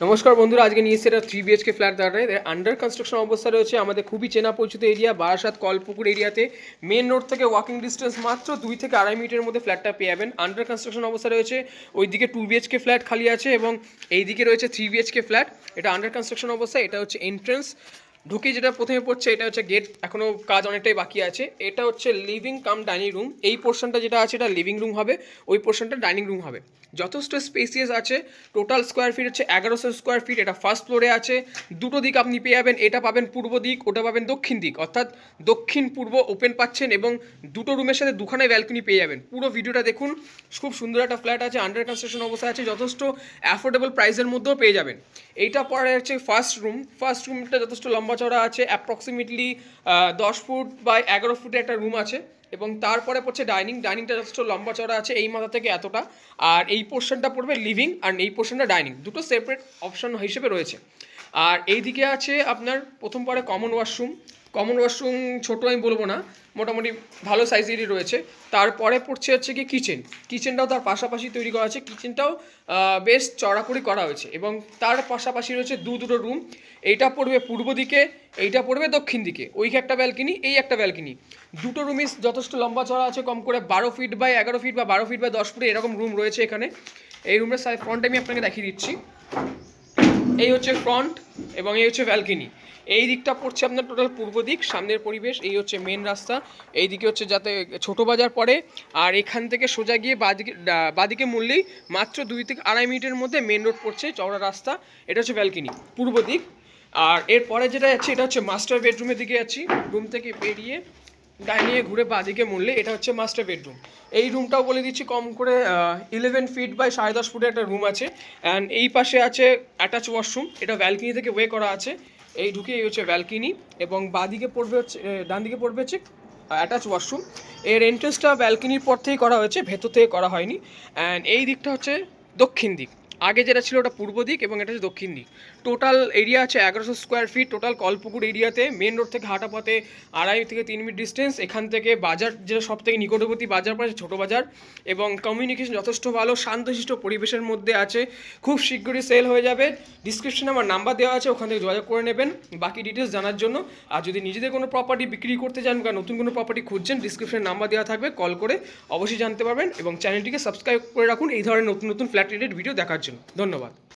নমস্কার বন্ধুরা, আজকে নিয়ে এসেছি একটা 3 BHK ফ্ল্যাট দাঁড়ায় আন্ডার কনস্ট্রাকশন অবস্থা রয়েছে আমাদের খুবই চেনা পরিচিত এরিয়া বারাসাত কলপুকুর এরিয়াতে। মেন রোড থেকে ওয়াকিং ডিস্টেন্স মাত্র 2 থেকে 2.5 মিনিটের মধ্যে ফ্ল্যাটটা পেয়ে যাবেন। আন্ডার কনস্ট্রাকশন অবস্থা রয়েছে, ওইদিকে 2 BHK ফ্ল্যাট খালি আছে এবং এইদিকে রয়েছে 3 BHK ফ্ল্যাট। এটা আন্ডার কনস্ট্রাকশন অবস্থা। এটা হচ্ছে এন্ট্রেন্স, ঢুকে যেটা প্রথমে পড়ছে এটা হচ্ছে গেট, এখনও কাজ অনেকটাই বাকি আছে। এটা হচ্ছে লিভিং কাম ডাইনিং রুম। এই পোর্শনটা যেটা আছে এটা লিভিং রুম হবে, ওই পোর্শনটা ডাইনিং রুম হবে। যথেষ্ট স্পেসিয়াস আছে। টোটাল স্কোয়ার ফিট হচ্ছে 1100 স্কোয়ার ফিট। এটা ফার্স্ট ফ্লোরে আছে। দুটো দিক আপনি পেয়ে যাবেন, এটা পাবেন পূর্ব দিক, ওটা পাবেন দক্ষিণ দিক, অর্থাৎ দক্ষিণ পূর্ব ওপেন পাচ্ছেন এবং দুটো রুমের সাথে দুখানে ব্যালকনি পেয়ে যাবেন। পুরো ভিডিওটা দেখুন, খুব সুন্দর একটা ফ্ল্যাট আছে, আন্ডার কনস্ট্রাকশন অবস্থা আছে, যথেষ্ট অ্যাফোর্ডেবল প্রাইসের মধ্যেও পেয়ে যাবেন। এইটা পরে হচ্ছে ফার্স্ট রুম। ফার্স্ট রুমটা যথেষ্ট লম্বা চড়া আছে, অ্যাপ্রক্সিমেটলি 10 ফুট বাই 11 ফুটের একটা রুম আছে। এবং তারপরে পড়ছে ডাইনিংটা যথেষ্ট লম্বা চড়া আছে, এই মাথা থেকে এতটা। আর এই পোর্শনটা পড়বে লিভিং, আর এই পোর্শনটা ডাইনিং, দুটো সেপারেট অপশন হিসেবে রয়েছে। আর এইদিকে আছে আপনার প্রথম পরে কমন ওয়াশরুম। কমন ওয়াশরুম ছোটো আমি বলবো না, মোটামুটি ভালো সাইজেরই রয়েছে। তারপরে পড়ছে হচ্ছে কি কিচেনটাও তার পাশাপাশি তৈরি করা আছে। কিচেনটাও বেশ চড়া করে করা হয়েছে এবং তার পাশাপাশি রয়েছে দুটো রুম। এইটা পড়বে পূর্ব দিকে, এইটা পড়বে দক্ষিণ দিকে। ওইখানে একটা ব্যালকনি, এই একটা ব্যালকনি। দুটো রুমই যথেষ্ট লম্বা চড়া আছে, কম করে 12 ফিট বাই 11 ফিট বা 12 ফিট বাই 10 ফুট এরকম রুম রয়েছে এখানে। এই রুমের ফ্রন্ট আমি আপনাকে দেখিয়ে দিচ্ছি। এই হচ্ছে ফ্রন্ট এবং এই হচ্ছে ব্যালকনি। এই দিকটা পড়ছে আপনার টোটাল পূর্ব দিক, সামনের পরিবেশ। এই হচ্ছে মেন রাস্তা, এই দিকে হচ্ছে যাতে ছোটো বাজার পড়ে। আর এখান থেকে সোজা গিয়ে বাদিকে মুড়লেই মাত্র 2 থেকে 2.5 মিনিটের মধ্যে মেন রোড পড়ছে, চওড়া রাস্তা। এটা হচ্ছে ব্যালকনি পূর্ব দিক। আর এরপরে যেটা যাচ্ছে এটা হচ্ছে মাস্টার বেডরুমের দিকে যাচ্ছি। রুম থেকে বেরিয়ে ডাইনিংয়ে ঘুরে বাদিকে মুড়লে এটা হচ্ছে মাস্টার বেডরুম। এই রুমটাও বলে দিচ্ছি কম করে 11 ফিট বাই 10.5 ফুটের একটা রুম আছে। অ্যান্ড এই পাশে আছে অ্যাটাচ ওয়াশরুম, এটা ব্যালকনি থেকে ওয়ে করা আছে। এই ঢুকে এই হচ্ছে ব্যালকনি এবং বাদিকে পড়বে হচ্ছে ডান দিকে পড়বে হচ্ছে অ্যাটাচ ওয়াশরুম। এর এন্ট্রেন্সটা ব্যালকনির পর থেকেই করা হয়েছে, ভেতর থেকে করা হয়নি। অ্যান্ড এই দিকটা হচ্ছে দক্ষিণ দিক। আগে যেটা ছিল ওটা পূর্ব দিক এবং এটা হচ্ছে দক্ষিণ দিক। টোটাল এরিয়া আছে 1100 স্কোয়ার ফিট। টোটাল কলপুকুর এরিয়াতে মেন রোড থেকে হাঁটা পথে 2.5 থেকে 3 মিনিট ডিস্টেন্স। এখান থেকে বাজার যেটা সব থেকে নিকটবর্তী বাজার পড়ে ছোটো বাজার, এবং কমিউনিকেশন যথেষ্ট ভালো, শান্তশিষ্ট পরিবেশের মধ্যে আছে। খুব শীঘ্রই সেল হয়ে যাবে। ডিসক্রিপশনে আমার নাম্বার দেওয়া আছে, ওখান থেকে যোগাযোগ করে নেবেন বাকি ডিটেলস জানার জন্য। আর যদি নিজেদের কোনো প্রপার্টি বিক্রি করতে চান বা নতুন কোনো প্রপার্টি খুঁজছেন, ডিসক্রিপশনে নাম্বার দেওয়া থাকবে, কল করে অবশ্যই জানতে পারবেন। এবং চ্যানেলটিকে সাবস্ক্রাইব করে রাখুন এই ধরনের নতুন নতুন ফ্ল্যাট রিলেটেড ভিডিও দেখার জন্য। ধন্যবাদ।